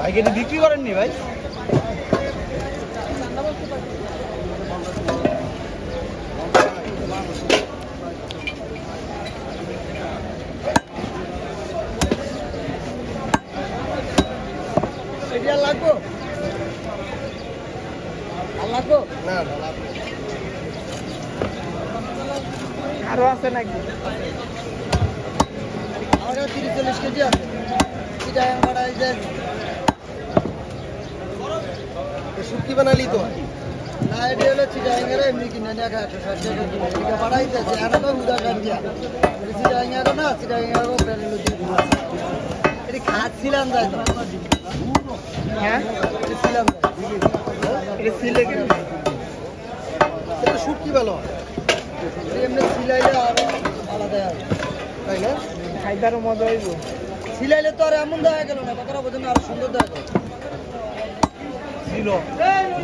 ভাই কেটে বিক্রি করেননি ভাই? লাগবো আর লাগবো না, আরো আছে নাকি? আমার 30-40 কেজি আছে। শুটকি বানালি তো না, এটা হলো চিটাঙ্গের এমনি কিনে নিয়ে 160 টাকা কিলো এটা বাড়াইতেছে। এখন তো উদাহরণ দিয়া চিটাঙ্গের না, চিটাঙ্গের এটা খাচ্ছিলাম যাই তো। হ্যাঁ ছিলাম এটা ছিলে কিন্তু শুটকি ভালো এমনি ছিলাইলে আরো আলাদা হবে, তাই না? খাইদারও মজা হইব। সিলাইলে তো আর এমন দেখা গেল না, কথাটা বোঝেন, আরো সুন্দর দেখা গেল। ছিল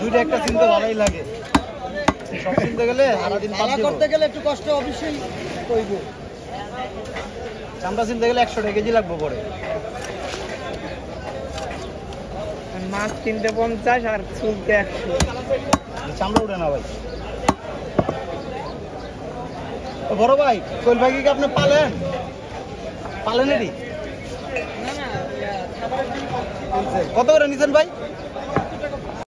দুইটা একটা চিনতে ভালোই লাগে, সব চিনতে গেলে সারাদিন করতে গেলে একটু কষ্ট অবশ্যই হইব। চামড়া চিনতে গেলে 100 কেজি লাগবে পরে। মাছ কিনতে 50 আর চুলতে 100। চামড়া উঠে না ভাই। বড় ভাই কোয়েল ভাই কি আপনি পালেন? পালেন এটি কত করে নিছেন ভাই?